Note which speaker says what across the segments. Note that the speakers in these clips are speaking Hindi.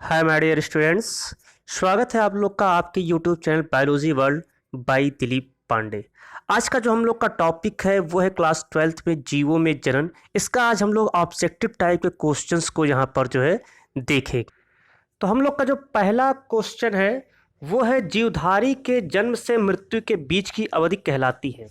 Speaker 1: Hi my dear students. स्वागत है आप लोग का आपके YouTube channel biology world by Dilip Pandey. आज का जो हम लोग का टॉपिक है वो है क्लास 12th में जीवों में जनन। इसका आज हम लोग ऑब्जेक्टिव टाइप के क्वेश्चंस को यहाँ पर जो है देखें। तो हम लोग का जो पहला क्वेश्चन है वो है जीवधारी के जन्म से मृत्यु के बीच की अवधि कहलाती है।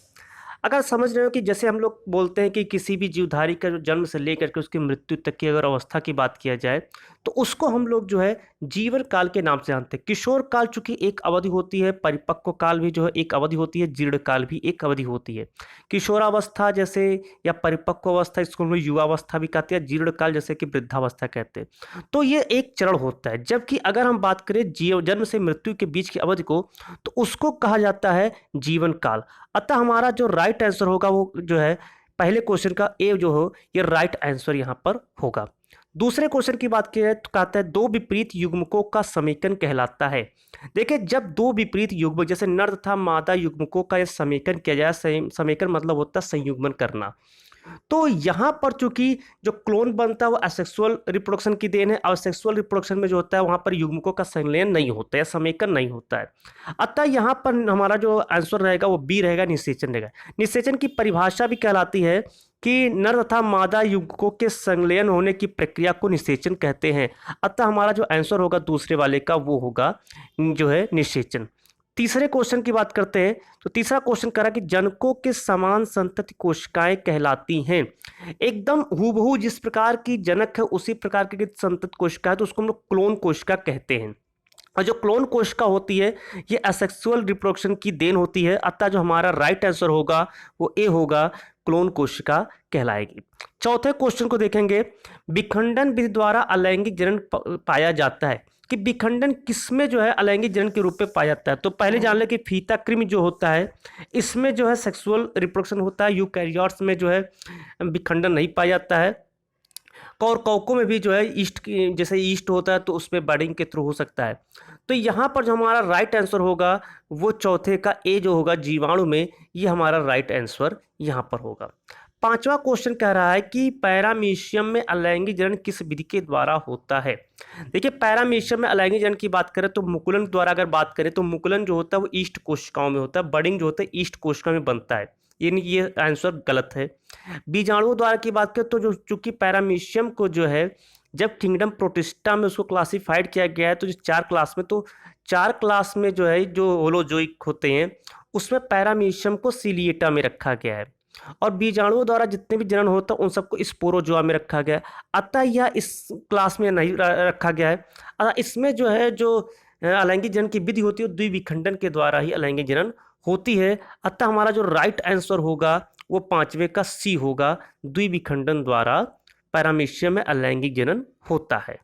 Speaker 1: अगर समझ रहे हो कि जैसे हम लोग बोलते हैं कि किसी भी जीवधारी का जो जन्म से लेकर के उसकी मृत्यु तक की अगर अवस्था की बात किया जाए तो उसको हम लोग जो है जीवन काल के नाम से जानते हैं। किशोर काल चूंकि एक अवधि होती है, परिपक्व काल भी जो है एक अवधि होती है, जीर्ण काल भी एक अवधि होती है। किशोरावस्था जैसे या परिपक्व अवस्था इसको हम लोग युवावस्था भी कहते हैं, जीर्ण काल जैसे कि वृद्धावस्था कहते हैं। तो ये एक चरण होता है। जबकि अगर हम बात करें जीव जन्म से मृत्यु के बीच की अवधि को तो उसको कहा जाता है जीवन काल। अतः हमारा जो राइट आंसर होगा वो जो है पहले क्वेश्चन का ए जो हो ये राइट आंसर यहाँ पर होगा। दूसरे क्वेश्चन की बात की जाए तो कहता है दो विपरीत युग्मकों का समीकरण कहलाता है। देखिए जब दो विपरीत युग्मक जैसे नर तथा मादा युग्मकों का यह समीकरण किया जाए, समीकरण मतलब होता है संयुग्मन करना। तो यहाँ पर चूंकि जो क्लोन बनता है वो असेक्सुअल रिप्रोडक्शन की देन है और सेक्सुअल रिप्रोडक्शन में जो होता है वहाँ पर युग्मकों का संलयन नहीं होता है, समेकन नहीं होता है। अतः यहाँ पर हमारा जो आंसर रहेगा वो बी रहेगा, निषेचन रहेगा। निषेचन की परिभाषा भी कहलाती है कि नर तथा मादा युग्मकों के संलयन होने की प्रक्रिया को निषेचन कहते हैं। अतः हमारा जो आंसर होगा दूसरे वाले का वो होगा जो है निषेचन। तीसरे क्वेश्चन की बात करते हैं तो तीसरा क्वेश्चन कह रहा है कि जनकों के समान संतति कोशिकाएं कहलाती हैं। एकदम हूबहू जिस प्रकार की जनक है उसी प्रकार की संतति कोशिका है तो उसको हम लोग क्लोन कोशिका कहते हैं। और जो क्लोन कोशिका होती है ये असेक्सुअल रिप्रोडक्शन की देन होती है। अतः जो हमारा राइट आंसर होगा वो ए होगा, क्लोन कोशिका कहलाएगी। चौथे क्वेश्चन को देखेंगे, विखंडन विधि द्वारा अलैंगिक जनन पाया जाता है कि विखंडन किसमें जो है अलैंगिक जनन के रूप में पाया जाता है। तो पहले जान ले कि फीता कृमि जो होता है इसमें जो है सेक्सुअल रिप्रोडक्शन होता है, यूकैरियोट्स में जो है विखंडन नहीं पाया जाता है। और कौकों में भी जो है ईस्ट की जैसे ईस्ट होता है तो उसमें बर्डिंग के थ्रू हो सकता है। तो यहाँ पर जो हमारा राइट आंसर होगा वो चौथे का ए जो होगा जीवाणु में, ये हमारा राइट आंसर यहाँ पर होगा। पांचवा क्वेश्चन कह रहा है कि पैरामीशियम में अलैंगिक जनन किस विधि के द्वारा होता है। देखिए पैरामीशियम में अलैंगिक जनन की बात करें तो मुकुलन द्वारा अगर बात करें तो मुकुलन जो होता है वो ईस्ट कोशिकाओं में होता है, बर्डिंग जो होता है ईस्ट कोशिका में बनता है। ये आंसर गलत है। बीजाणुओं द्वारा की बात करें तो जो चूंकि पैरामीशियम को जो है जब किंगडम प्रोटिस्टा में उसको क्लासिफाइड किया गया है तो जो चार क्लास में जो है जो होलोजोइक होते हैं उसमें पैरामीशियम को सिलिएटा में रखा गया है। और बीजाणुओं द्वारा जितने भी जनन होता है उन सबको स्पोरोजोआ में रखा गया है। अतः यह इस क्लास में नहीं रखा गया है। अतः इसमें जो है जो अलैंगिक जनन की विधि होती है द्विविखंडन के द्वारा ही अलैंगिक जनन होती है। अतः हमारा जो राइट आंसर होगा वो पांचवे का सी होगा, द्विविखंडन द्वारा पैरामीशियम में अलैंगिक जनन होता है।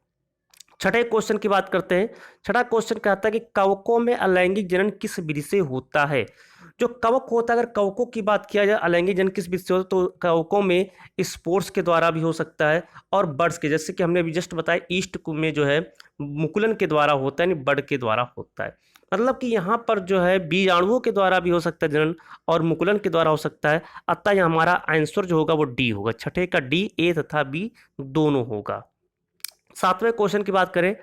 Speaker 1: छठे क्वेश्चन की बात करते हैं। छठा क्वेश्चन कहता है कि कवकों में अलैंगिक जनन किस विधि से होता है। जो कवक होता है अगर कवकों की बात किया जाए अलैंगिक जनन किस विधि से होता है तो कवकों में स्पोर्स के द्वारा भी हो सकता है और बर्ड्स के, जैसे कि हमने अभी जस्ट बताया ईस्ट में जो है मुकुलन के द्वारा होता है, यानी बर्ड के द्वारा होता है। मतलब कि यहाँ पर जो है बीजाणुओं के द्वारा भी हो सकता है जनन और मुकुलन के द्वारा हो सकता है। अतः यहाँ हमारा आंसर जो होगा वो डी होगा, छठे का डी, ए तथा बी दोनों होगा। सातवें क्वेश्चन की बात करें,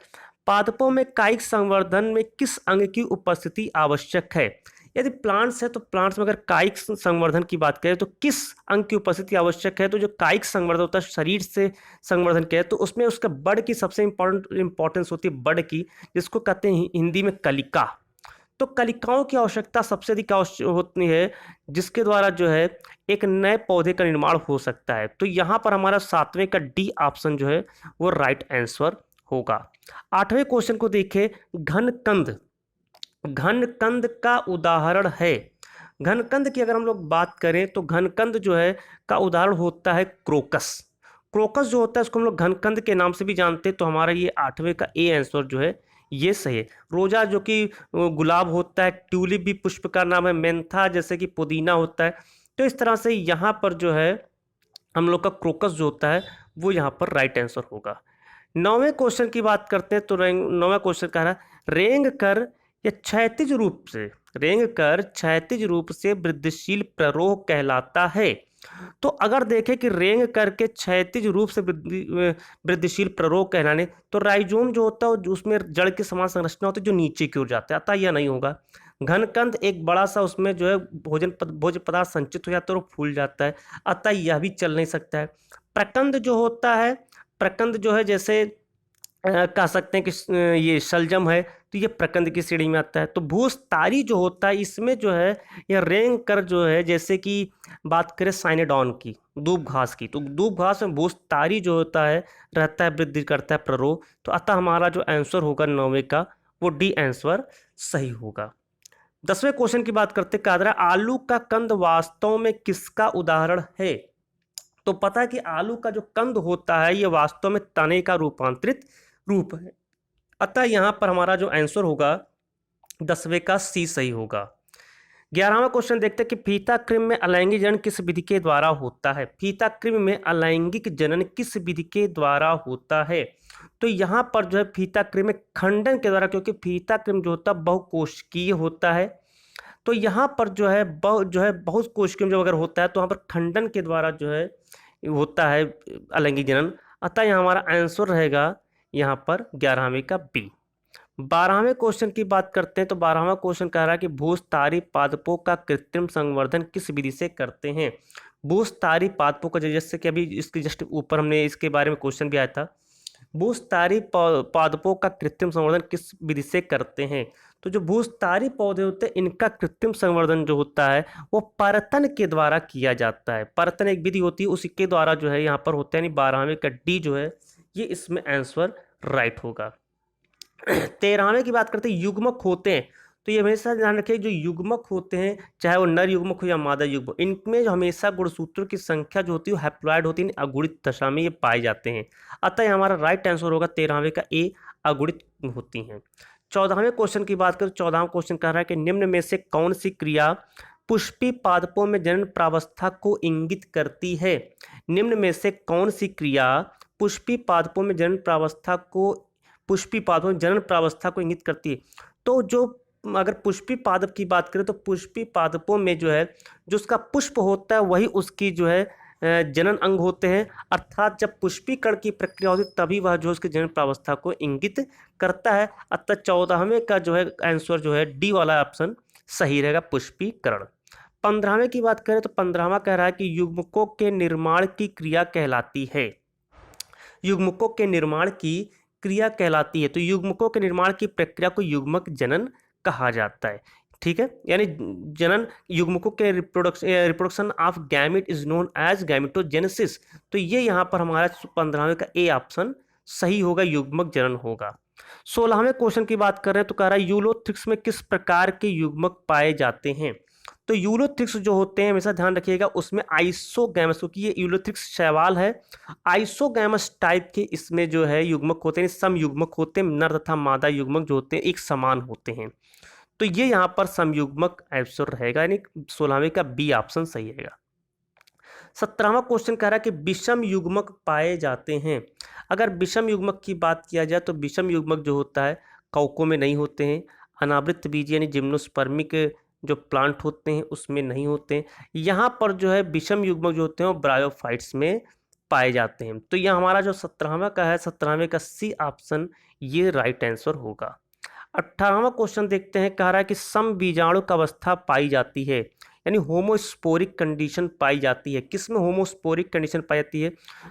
Speaker 1: पादपों में कायिक संवर्धन में किस अंग की उपस्थिति आवश्यक है। यदि प्लांट्स है तो प्लांट्स में अगर कायिक संवर्धन की बात करें तो किस अंग की उपस्थिति आवश्यक है। तो जो कायिक संवर्धन होता है शरीर से संवर्धन किया है तो उसमें उसका बड की सबसे इंपॉर्टेंस होती है, बड की, जिसको कहते हैं हिंदी में कलिका। तो कलिकाओं की आवश्यकता सबसे अधिक होती है जिसके द्वारा जो है एक नए पौधे का निर्माण हो सकता है। तो यहाँ पर हमारा सातवें का डी ऑप्शन जो है वो राइट आंसर होगा। आठवें क्वेश्चन को देखें, घनकंद। घनकंद का उदाहरण है। घनकंद की अगर हम लोग बात करें तो घनकंद जो है का उदाहरण होता है क्रोकस। क्रोकस जो होता है उसको हम लोग घनकंद के नाम से भी जानते हैं। तो हमारा ये आठवें का ए आंसर जो है ये सही है। रोजा जो कि गुलाब होता है, ट्यूलिप भी पुष्प का नाम है, मेंथा जैसे कि पुदीना होता है। तो इस तरह से यहाँ पर जो है हम लोग का क्रोकस जो होता है वो यहाँ पर राइट आंसर होगा। नौवें क्वेश्चन की बात करते हैं तो नौवां क्वेश्चन कह रहा है रेंग कर या क्षैतिज रूप से, रेंग कर क्षैतिज रूप से वृद्धिशील प्ररोह कहलाता है। तो अगर देखें कि रेंग करके क्षैतिज रूप से वृद्धिशील प्ररोग कहलाने, तो राइजोम जो होता है उसमें जड़ की समान संरचना होती है जो नीचे की ओर जाता है, अतः यह नहीं होगा। घनकंद एक बड़ा सा उसमें जो है भोज्य पदार्थ संचित हो जाता है और फूल जाता है, अतः यह भी चल नहीं सकता है। प्रकंद जो होता है, प्रकंद जो है जैसे कह सकते हैं कि ये शलजम है, तो ये प्रकंद की श्रेणी में आता है। तो भूस्तारी जो होता है इसमें जो है यह रेंग कर जो है, जैसे कि बात करें साइनेडॉन की, दूब घास की, तो दूब घास में भूस्तारी जो होता है रहता है, वृद्धि करता है प्ररोह। तो अतः हमारा जो आंसर होगा 9वें का वो डी आंसर सही होगा। 10वें क्वेश्चन की बात करते कहा जा रहा है आलू का कंद वास्तव में किसका उदाहरण है। तो पता है कि आलू का जो कंद होता है ये वास्तव में तने का रूपांतरित रूप है, अतः यहां पर हमारा जो आंसर होगा 10वें का सी सही होगा। 11वां क्वेश्चन देखते हैं कि फीता कृमि में अलैंगिक जनन किस विधि के द्वारा होता है। फीता कृमि में अलैंगिक जनन किस विधि के द्वारा होता है। तो यहाँ पर जो है फीता कृमि खंडन के द्वारा, क्योंकि फीता कृमि जो होता है बहुकोशिकीय होता है, तो यहाँ पर जो है बहुत कोशिकीय जब अगर होता है तो यहाँ पर खंडन के द्वारा जो है होता है अलैंगिक जनन, अतः यहाँ हमारा आंसर रहेगा यहाँ पर 11वें का बी। 12वें क्वेश्चन की बात करते हैं, तो 12वां क्वेश्चन कह रहा है कि भूस्तारी पादपों का कृत्रिम संवर्धन किस विधि से करते हैं। भूस्तारी पादपों का, जैसे कि अभी इसके जस्ट ऊपर हमने इसके बारे में क्वेश्चन भी आया था, भूस्तारी पादपों का कृत्रिम संवर्धन किस विधि से करते हैं। तो जो भूस्तारी पौधे होते हैं इनका कृत्रिम संवर्धन जो होता है वो परतन के द्वारा किया जाता है। परतन एक विधि होती है, उसी के द्वारा जो है यहाँ पर होता है, यानी 12वें का डी जो है ये इसमें आंसर राइट होगा। 13वें की बात करते हैं युग्मक होते हैं, तो ये हमेशा ध्यान रखिए जो युग्मक होते हैं चाहे वो नर युग्मक हो या मादा युग्मक, इनमें जो हमेशा गुणसूत्रों की संख्या जो होती है हैप्लॉइड होती है, अगुणित दशा में ये पाए जाते हैं, अतः हमारा राइट आंसर होगा 13वें का ए, अगुणित होती हैं। 14वें क्वेश्चन की बात करें तो 14वां क्वेश्चन कह रहा है कि निम्न में से कौन सी क्रिया पुष्पी पादपों में जनन प्रावस्था को इंगित करती है। निम्न में से कौन सी क्रिया पुष्पी पादपों में जनन प्रावस्था को इंगित करती है। तो जो अगर पुष्पी पादप की बात करें तो पुष्पी पादपों में जो है जो उसका पुष्प होता है वही उसकी जो है जनन अंग होते हैं, अर्थात जब पुष्पीकरण की प्रक्रिया होती है तभी वह जो उसकी जनन प्रावस्था को इंगित करता है, अतः 14वें का जो है आंसर जो है डी वाला ऑप्शन सही रहेगा, पुष्पीकरण। 15वें की बात करें तो 15वां कह रहा है कि युग्मकों के निर्माण की क्रिया कहलाती है। युग्मकों के निर्माण की क्रिया कहलाती है, तो युग्मकों के निर्माण की प्रक्रिया को युग्मक जनन कहा जाता है। ठीक है, यानी जनन युग्मकों के reproduction of gamete is known as gametogenesis. तो ये यहाँ पर हमारा 15वें का ए ऑप्शन सही होगा, युग्मक जनन होगा। 16वें क्वेश्चन की बात कर रहे हैं तो कह रहा है यूलोथ्रिक्स में किस प्रकार के युग्मक पाए जाते हैं। तो यूलोथ्रिक्स जो होते हैं हमेशा ध्यान रखिएगा उसमें आइसोगैमस, क्योंकि ये यूलोथ्रिक्स शैवाल है, आइसोगैमस टाइप के इसमें जो है युग्मक होते हैं, सम युग्मक होते हैं, नर तथा मादा युग्मक जो होते हैं एक समान होते हैं, तो ये यहाँ पर समयुग्मक आंसर रहेगा, यानी 16वें का बी ऑप्शन सही रहेगा। 17वां क्वेश्चन कह रहा है कि विषम युग्मक पाए जाते हैं। अगर विषम युग्मक की बात किया जाए तो विषम युग्मक जो होता है कौकों में नहीं होते हैं, अनावृत बीज यानी जिम्नोस्पर्मिक जो प्लांट होते हैं उसमें नहीं होते हैं। यहाँ पर जो है विषम युग्मक जो होते हैं वो ब्रायोफाइट्स में पाए जाते हैं। तो यह हमारा जो 17वां का है 17वें का सी ऑप्शन ये राइट आंसर होगा। 18वां क्वेश्चन देखते हैं, कह रहा है कि समबीजाणुक अवस्था पाई जाती है, यानी होमोस्पोरिक कंडीशन पाई जाती है। किस में होमोस्पोरिक कंडीशन पाई जाती है,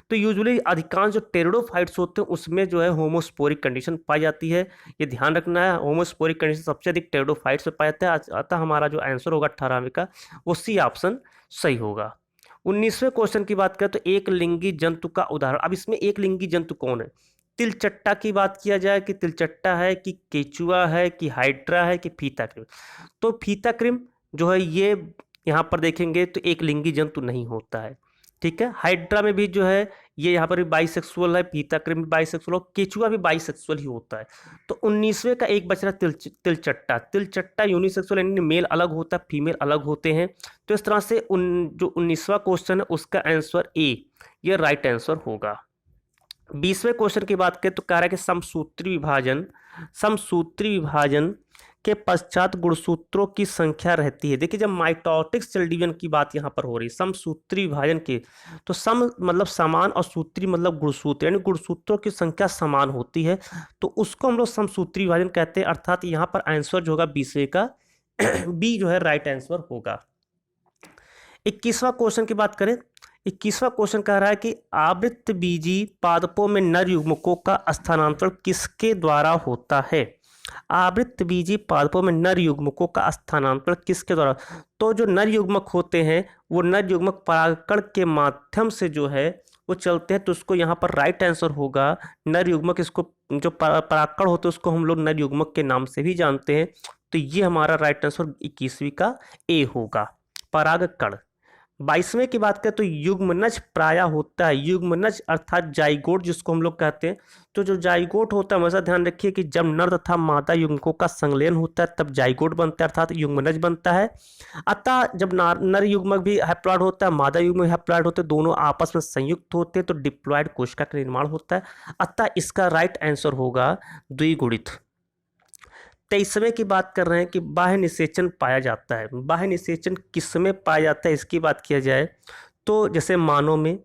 Speaker 1: तो यूजुअली अधिकांश जो टेरिडोफाइट्स होते हैं उसमें जो है होमोस्पोरिक कंडीशन पाई जाती है, ये ध्यान रखना है। होमोस्पोरिक कंडीशन सबसे अधिक टेरिडोफाइट्स में पाया जाता है, अतः हमारा जो आंसर होगा 18वें का वो सी ऑप्शन सही होगा। 19वें क्वेश्चन की बात करें तो एक लिंगी जंतु का उदाहरण। अब इसमें एक लिंगी जंतु कौन है, तिलचट्टा की बात किया जाए कि तिलचट्टा है कि केचुआ है कि हाइड्रा है कि फीता क्रिम। तो फीता क्रिम जो है ये यहाँ पर देखेंगे तो एक लिंगी जंतु नहीं होता है। ठीक है, हाइड्रा में भी जो है ये यहाँ पर भी बाइसेक्सुअल है, फीता क्रिम भी बाइसेक्सुअल और केचुआ भी बाइसेक्सुअल ही होता है। तो 19वें का एक बच रहा तिलचट्टा। तिलचट्टा यूनिसेक्सुअल यानी मेल अलग होता है, फीमेल अलग होते हैं। तो इस तरह से जो 19वां क्वेश्चन है उसका आंसर ए ये राइट आंसर होगा। 20वें क्वेश्चन की बात करें तो कह रहा है कि समसूत्री विभाजन के पश्चात गुणसूत्रों की संख्या रहती है। देखिए जब माइटोटिक सेल डिवीजन की बात यहाँ पर हो रही है, समसूत्री विभाजन की, तो सम मतलब समान और सूत्री मतलब गुणसूत्र, यानी गुणसूत्रों की संख्या समान होती है, तो उसको हम लोग समसूत्री विभाजन कहते हैं। अर्थात यहाँ पर आंसर जो होगा 20वें का बी जो है राइट आंसर होगा। 21वां क्वेश्चन की बात करें, 21वां क्वेश्चन कह रहा है कि आवृत्तबीजी पादपों में नर युग्मकों का स्थानांतरण किसके द्वारा होता है। आवृत्तबीजी पादपों में नर युग्मकों का स्थानांतरण किसके द्वारा, तो जो नर युग्मक होते हैं वो नर युग्मक परागकण के माध्यम से जो है वो चलते हैं, तो उसको यहाँ पर राइट आंसर होगा नर युग्मक। इसको जो परागकण होते हैं उसको हम लोग नर युग्मक के नाम से भी जानते हैं, तो ये हमारा राइट आंसर 21वीं का ए होगा, परागकण। 22वें की बात करें तो युग्मनज प्राय होता है, युग्मनज अर्थात जाइगोट जिसको हम लोग कहते हैं। तो जो जाइगोट होता है हमेशा ध्यान रखिए कि जब नर तथा मादा युग्मकों का संलयन होता है तब जाइगोट बनता है, अर्थात युग्मनज बनता है। अतः जब नर युग्मक भी हैप्लॉइड होता है, मादा युग्मक हैप्लॉइड होते हैं, दोनों आपस में संयुक्त होते हैं तो डिप्लॉइड कोशिका का निर्माण होता है। अतः इसका राइट आंसर होगा द्विगुणित। 23वें की बात कर रहे हैं कि बाह्य निषेचन पाया जाता है। बाह्य निषेचन किसमें पाया जाता है इसकी बात किया जाए तो जैसे मानव में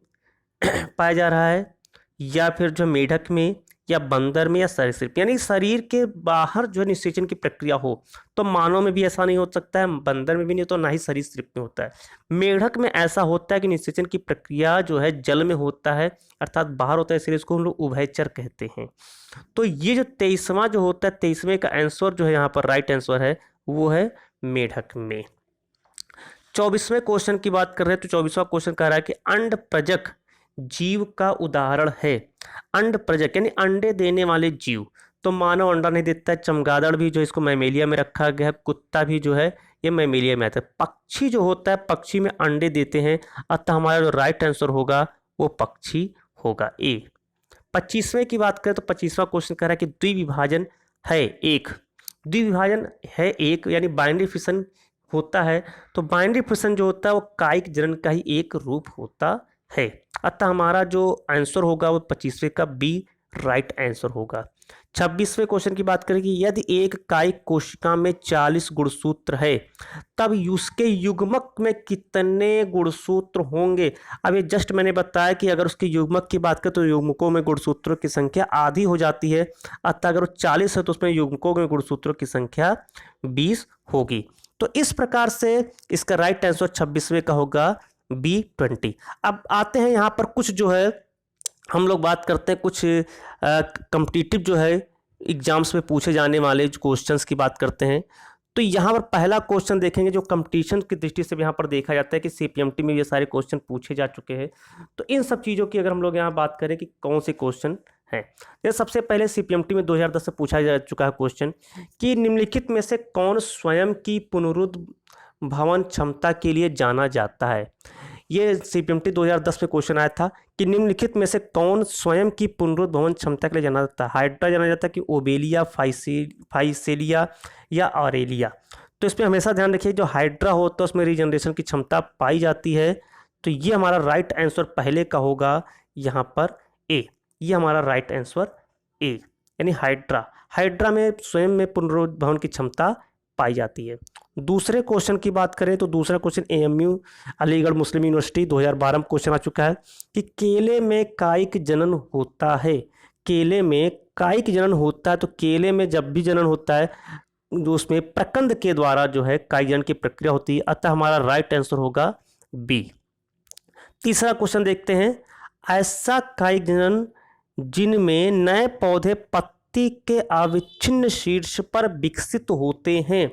Speaker 1: पाया जा रहा है, या फिर जो मेढक में, या बंदर में, या सरीसृप, यानी शरीर के बाहर जो है निषेचन की प्रक्रिया हो। तो मानव में भी ऐसा नहीं हो सकता है, बंदर में भी नहीं, तो ना ही सरीसृप में होता है। मेढक में ऐसा होता है कि निषेचन की प्रक्रिया जो है जल में होता है, अर्थात बाहर होता है, इसलिए इसको हम लोग उभयचर कहते हैं। तो ये जो 23वां जो होता है, 23वें का आंसर जो है यहाँ पर राइट आंसर है वो है मेढक में। 24वें क्वेश्चन की बात कर रहे हैं तो 24वां क्वेश्चन कह रहा है कि अंड प्रजक जीव का उदाहरण है। अंड प्रजक यानी अंडे देने वाले जीव, तो मानव अंडा नहीं देता है, चमगादड़ भी जो इसको मैमेलिया में रखा गया है, कुत्ता भी जो है ये मैमेलिया में आता है। पक्षी जो होता है पक्षी में अंडे देते हैं, अतः हमारा जो राइट आंसर होगा वो पक्षी होगा, ए। 25वें की बात करें तो 25वां क्वेश्चन कह रहा है कि द्विविभाजन है एक। द्विविभाजन है एक यानी बाइनरी फिशन होता है, तो बाइनरी फिशन जो होता है वो कायिक जनन का ही एक रूप होता है। अतः हमारा जो आंसर होगा वो 25वें का बी राइट आंसर होगा। 26वें क्वेश्चन की बात करें कि यदि एक कायिक कोशिका में 40 गुणसूत्र है तब उसके युग्मक में कितने गुणसूत्र होंगे। अब ये जस्ट मैंने बताया कि अगर उसके युग्मक की बात करें तो युग्मकों में गुणसूत्रों की संख्या आधी हो जाती है, अतः अगर वो 40 है तो उसमें युग्मकों में गुणसूत्रों की संख्या 20 होगी। तो इस प्रकार से इसका राइट आंसर 26वें का होगा B20। अब आते हैं यहाँ पर कुछ जो है हम लोग बात करते हैं, कुछ कॉम्पिटिटिव जो है एग्जाम्स में पूछे जाने वाले जो क्वेश्चंस की बात करते हैं। तो यहाँ पर पहला क्वेश्चन देखेंगे जो कंपटीशन की दृष्टि से भी यहाँ पर देखा जाता है कि CPMT में ये सारे क्वेश्चन पूछे जा चुके हैं। तो इन सब चीज़ों की अगर हम लोग यहाँ बात करें कि कौन से क्वेश्चन हैं, जैसे सबसे पहले CPMT में 2010 से पूछा जा चुका है क्वेश्चन कि निम्नलिखित में से कौन स्वयं की पुनरुद्भवन क्षमता के लिए जाना जाता है। ये CPMT 2010 में क्वेश्चन आया था कि निम्नलिखित में से कौन स्वयं की पुनरुद्भवन क्षमता के लिए जाना जाता है। हाइड्रा जाना जाता है कि ओबेलिया, फाइसेलिया या ऑरेलिया। तो इसमें हमेशा ध्यान रखिए जो हाइड्रा होता है उसमें रीजनरेशन की क्षमता पाई जाती है, तो ये हमारा राइट आंसर पहले का होगा यहाँ पर ए। ये हमारा राइट आंसर ए यानी हाइड्रा में स्वयं में पुनरुद्भवन की क्षमता पाई जाती है। दूसरे क्वेश्चन की बात करें तो दूसरा क्वेश्चन AMU अलीगढ़ मुस्लिम यूनिवर्सिटी 2012 में क्वेश्चन आ चुका है कि केले में कायिक जनन होता है। केले में कायिक जनन होता है, तो केले में जब भी जनन होता है जो उसमें प्रकंद के द्वारा जो है कायिक जनन की प्रक्रिया होती है, अतः हमारा राइट आंसर होगा बी। तीसरा क्वेश्चन देखते हैं, ऐसा कायिक जनन जिनमें नए पौधे पत्ती के अविच्छिन्न शीर्ष पर विकसित होते हैं।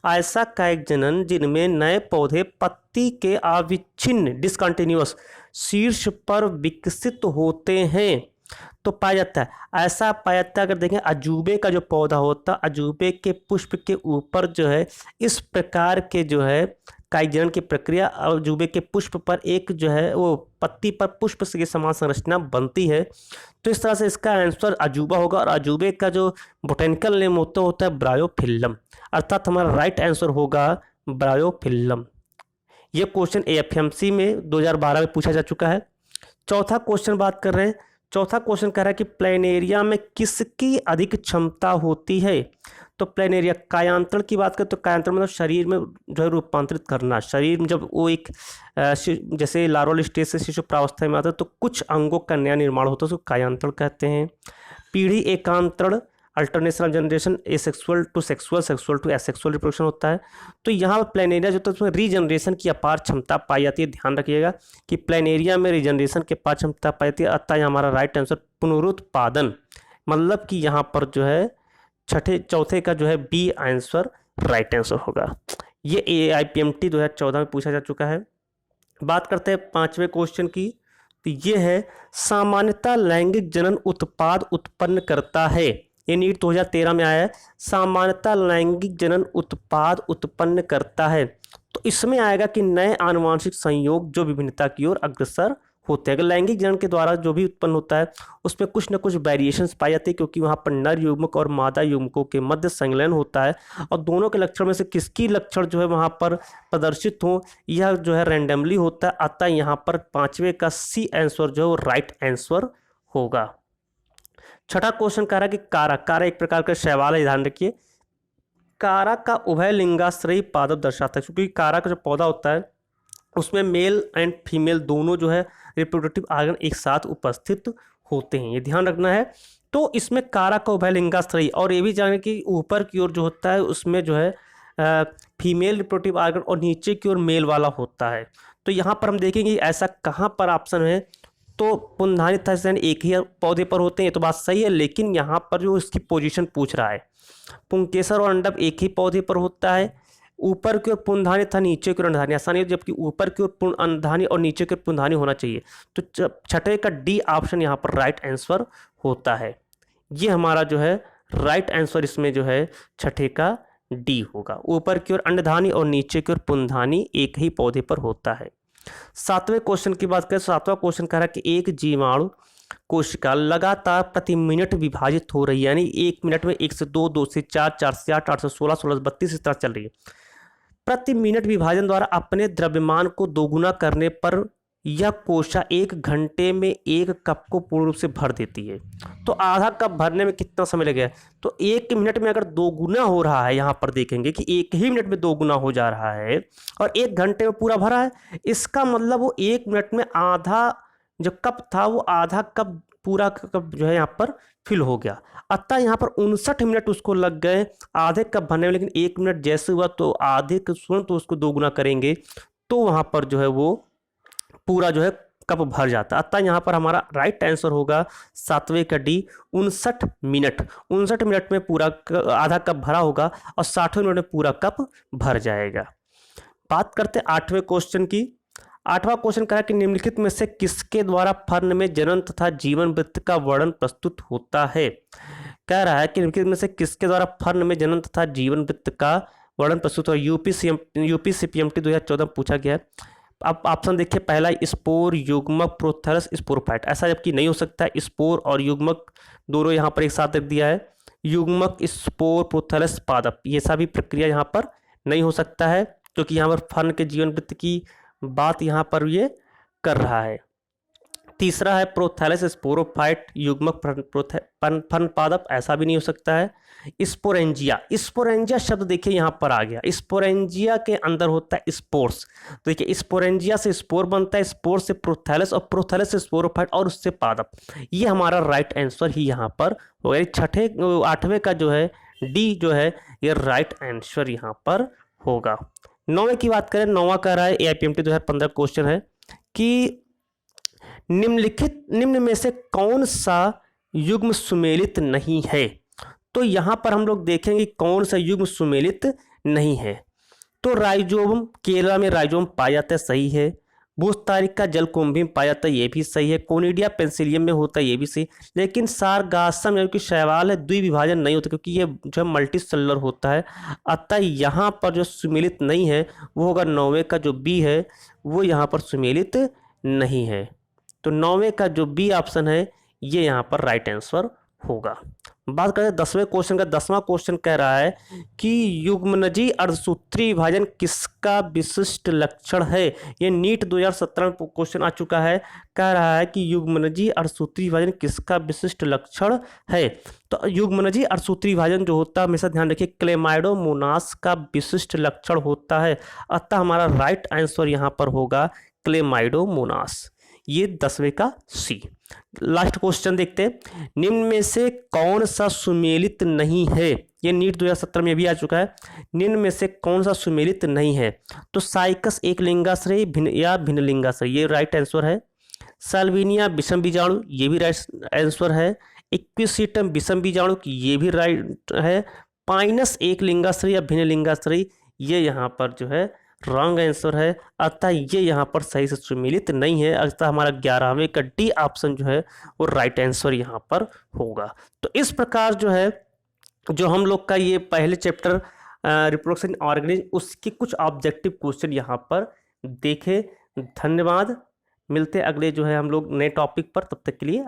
Speaker 1: ऐसा कायिक जनन जिनमें नए पौधे पत्ती के अविच्छिन्न डिसकंटिन्यूअस शीर्ष पर विकसित होते हैं तो पाया जाता है। ऐसा पाया जाता है अगर देखें अजूबे का जो पौधा होता है, अजूबे के पुष्प के ऊपर जो है इस प्रकार के जो है कायिक जनन की प्रक्रिया, अजूबे के पुष्प पर एक जो है वो पत्ती पर पुष्प के समान संरचना बनती है। तो इस तरह से इसका आंसर अजूबा होगा, और अजूबे का जो बोटेनिकल नेम होता है ब्रायोफिल्लम, अर्थात हमारा राइट आंसर होगा ब्रायोफिल्लम। ये क्वेश्चन AFMC में 2012 में पूछा जा चुका है। चौथा क्वेश्चन बात कर रहे हैं चौथा क्वेश्चन कह रहा है कि प्लेनेरिया में किसकी अधिक क्षमता होती है। तो प्लेनेरिया, कायांतरण की बात करें तो कायांतरण मतलब शरीर में जो है रूपांतरित करना। शरीर में जब वो एक जैसे लार्वल स्टेज से शिशु प्रावस्था में आता है तो कुछ अंगों का नया निर्माण होता है, उसको कायांतरण कहते हैं। पीढ़ी एकांतरण, alternation of generation, asexual to sexual, sexual to asexual reproduction होता है। तो यहाँ पर प्लेनेरिया जो होता है उसमें रीजनरेशन की अपार क्षमता पाई जाती है। ध्यान रखिएगा कि प्लेनेरिया में रीजनरेशन की अपार क्षमता पाई जाती है। अतः हमारा राइट आंसर पुनरुत्पादन, मतलब कि यहाँ पर जो है चौथे का जो है बी आंसर राइट आंसर होगा। ये AIPMT 2014 में पूछा जा चुका है। बात करते हैं पांचवें क्वेश्चन की, तो ये है सामान्यतः लैंगिक जनन उत्पाद उत्पन्न करता है। ये नीट 2013 में आया है, सामान्यतः लैंगिक जनन उत्पाद उत्पन्न करता है। तो इसमें आएगा कि नए आनुवांशिक संयोग जो विभिन्नता की ओर अग्रसर होते हैं। अगर लैंगिक जनन के द्वारा जो भी उत्पन्न होता है उसमें कुछ न कुछ वेरिएशंस पाए जाते हैं, क्योंकि वहाँ पर नर युग्मक और मादा युग्मकों के मध्य संलयन होता है और दोनों के लक्षण में से किसकी लक्षण जो है वहाँ पर प्रदर्शित हो, यह जो है रैंडमली होता है। अतः यहाँ पर पांचवे का सी आंसर जो है वो राइट आंसर होगा। छठा क्वेश्चन कह रहा है कि कारा एक प्रकार का शैवाल है, ध्यान रखिए। कारा का उभय लिंगाश्रयी पादप दर्शाता है, क्योंकि कारा का जो पौधा होता है उसमें मेल एंड फीमेल दोनों जो है रिप्रोडक्टिव ऑर्गन एक साथ उपस्थित होते हैं, ये ध्यान रखना है। तो इसमें कारा का उभय लिंगाश्रयी, और ये भी जाने कि ऊपर की ओर जो होता है उसमें जो है फीमेल रिप्रोडक्टिव ऑर्गन और नीचे की ओर मेल वाला होता है। तो यहाँ पर हम देखेंगे ऐसा कहाँ पर ऑप्शन है, तो पुनधानी तथा स्तन एक ही पौधे पर होते हैं, ये तो बात सही है, लेकिन यहाँ पर जो इसकी पोजीशन पूछ रहा है, पुंकेसर और अंडक एक ही पौधे पर होता है, ऊपर की ओर पुनधानी तथा नीचे की ओर अंडधानी, आसानी हो, जबकि ऊपर की ओर अंडधानी और नीचे की ओर पुनधानी होना चाहिए। तो छठे का डी ऑप्शन यहाँ पर राइट आंसर होता है। ये हमारा जो है राइट आंसर इसमें जो है छठे का डी होगा। ऊपर की ओर अंडधानी और नीचे की ओर पुनधानी एक ही पौधे पर होता है। सातवें क्वेश्चन की बात करें, सातवां क्वेश्चन कह रहा है कि एक जीवाणु कोशिका लगातार प्रति मिनट विभाजित हो रही है, यानी एक मिनट में 1 से 2, 2 से 4, 4 से 8, 8 से 16, 16 से 32 इस तरह चल रही है। प्रति मिनट विभाजन द्वारा अपने द्रव्यमान को दोगुना करने पर यह कोशिका 1 घंटे में 1 कप को पूर्ण रूप से भर देती है। तो आधा कप भरने में कितना समय लगेगा, तो 1 मिनट में अगर 2 गुना हो रहा है, यहाँ पर देखेंगे कि 1 ही मिनट में 2 गुना हो जा रहा है और 1 घंटे में पूरा भरा है, इसका मतलब वो 1 मिनट में आधा जो कप था वो आधा कप पूरा कप जो है यहाँ पर फिल हो गया। अतः यहाँ पर 59 मिनट उसको लग गए आधे कप भरने में, लेकिन 1 मिनट जैसे हुआ तो आधे के स्वर्ण तो उसको 2 गुना करेंगे तो वहाँ पर जो है वो पूरा जो है कप भर जाता। अतः यहाँ पर हमारा राइट आंसर होगा सातवें का डी, 59 मिनट। 59 मिनट में पूरा आधा कप भरा होगा और 60वें मिनट में पूरा कप भर जाएगा। बात करते हैं आठवें क्वेश्चन की। आठवां क्वेश्चन कह रहा है कि निम्नलिखित में से किसके द्वारा फर्न में जनन तथा जीवन वृत्त का वर्णन प्रस्तुत होता है। कह रहा है कि निम्नलिखित में से किसके द्वारा फर्न में जनन तथा जीवन वृत्त का वर्णन प्रस्तुत होता है। यूपीसीपीएमटी 2014 पूछा गया है। अब ऑप्शन देखिए, पहला स्पोर, युग्मक, प्रोथैलस, स्पोरोफाइट। ऐसा जबकि नहीं हो सकता है, स्पोर और युग्मक दोनों यहाँ पर एक साथ रख दिया है। युग्मक, स्पोर, प्रोथैलस, पादप, ये सभी प्रक्रिया यहाँ पर नहीं हो सकता है, क्योंकि यहाँ पर फर्न के जीवन वृत्त की बात यहाँ पर ये कर रहा है। तीसरा है प्रोथैलस, स्पोरोफाइट, युग्मक, फर्न, पादप, ऐसा भी नहीं हो सकता है। स्पोरेंजिया, स्पोरेंजिया शब्द देखिए यहाँ पर आ गया। स्पोरेंजिया के अंदर होता है स्पोर्स, तो देखिए स्पोरेंजिया से स्पोर बनता है, स्पोर से प्रोथैलस और प्रोथैलस से स्पोरोफाइट और उससे पादप। ये हमारा राइट आंसर ही यहाँ पर होगा। आठवें का जो है डी जो है ये राइट आंसर यहाँ पर होगा। नौवें की बात करें, नौवां कह रहा है AIPMT 2015 क्वेश्चन है कि निम्न में से कौन सा युग्म सुमेलित नहीं है। तो यहाँ पर हम लोग देखेंगे कौन सा युग्म सुमेलित नहीं है। तो राइजोम, केरला में राइजोम पाया जाता है, सही है। भूस्तारिका जलकुंभी में पाया जाता है, ये भी सही है। कोनिडिया पेंसिलियम में होता है, ये भी सही। लेकिन सारगासम यानी कि शैवाल है, द्विविभाजन नहीं होता, क्योंकि ये जो मल्टी सेलुलर होता है। अतः यहाँ पर जो सुमेलित नहीं है वो होगा नौवें का जो बी है, वो यहाँ पर सुमेलित नहीं है। तो नौवें का जो बी ऑप्शन है ये यहाँ पर राइट आंसर होगा। बात करें 10वें क्वेश्चन का। 10वां क्वेश्चन कह रहा है कि युग्मनजी अर्धसूत्री विभाजन किसका विशिष्ट लक्षण है। ये नीट 2017 में क्वेश्चन आ चुका है। कह रहा है कि युग्मनजी अर्धसूत्री विभाजन किसका विशिष्ट लक्षण है। तो युग्मनजी अर्धसूत्री विभाजन जो होता है, हमेशा ध्यान रखिए, क्लेमाइडोमोनास का विशिष्ट लक्षण होता है। अतः हमारा राइट आंसर यहाँ पर होगा क्लेमाइडोमोनास। ये 10वें का सी। लास्ट क्वेश्चन देखते हैं। निम्न में से कौन सा सुमेलित नहीं है। ये नीट 2017 में भी आ चुका है। निम्न में से कौन सा सुमेलित नहीं है। तो साइकस एक लिंगाश्रयी या भिन्न लिंगाश्रयी, ये राइट आंसर है। साल्विनिया विषम बीजाणु, ये भी राइट आंसर है। इक्विसिटम विषम बीजाणु, ये भी राइट है। पाइनस एक लिंगाश्रयी या भिन्न लिंगाश्रयी, ये यहाँ पर जो है रॉन्ग आंसर है। अतः ये यहाँ पर सही से सुमेलित नहीं है। अतः हमारा 11वें का डी ऑप्शन जो है वो राइट आंसर यहाँ पर होगा। तो इस प्रकार जो है, जो हम लोग का ये पहले चैप्टर रिप्रोडक्शन ऑर्गेनिज्म, उसके कुछ ऑब्जेक्टिव क्वेश्चन यहाँ पर देखे। धन्यवाद। मिलते अगले जो है हम लोग नए टॉपिक पर। तब तक के लिए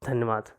Speaker 1: धन्यवाद।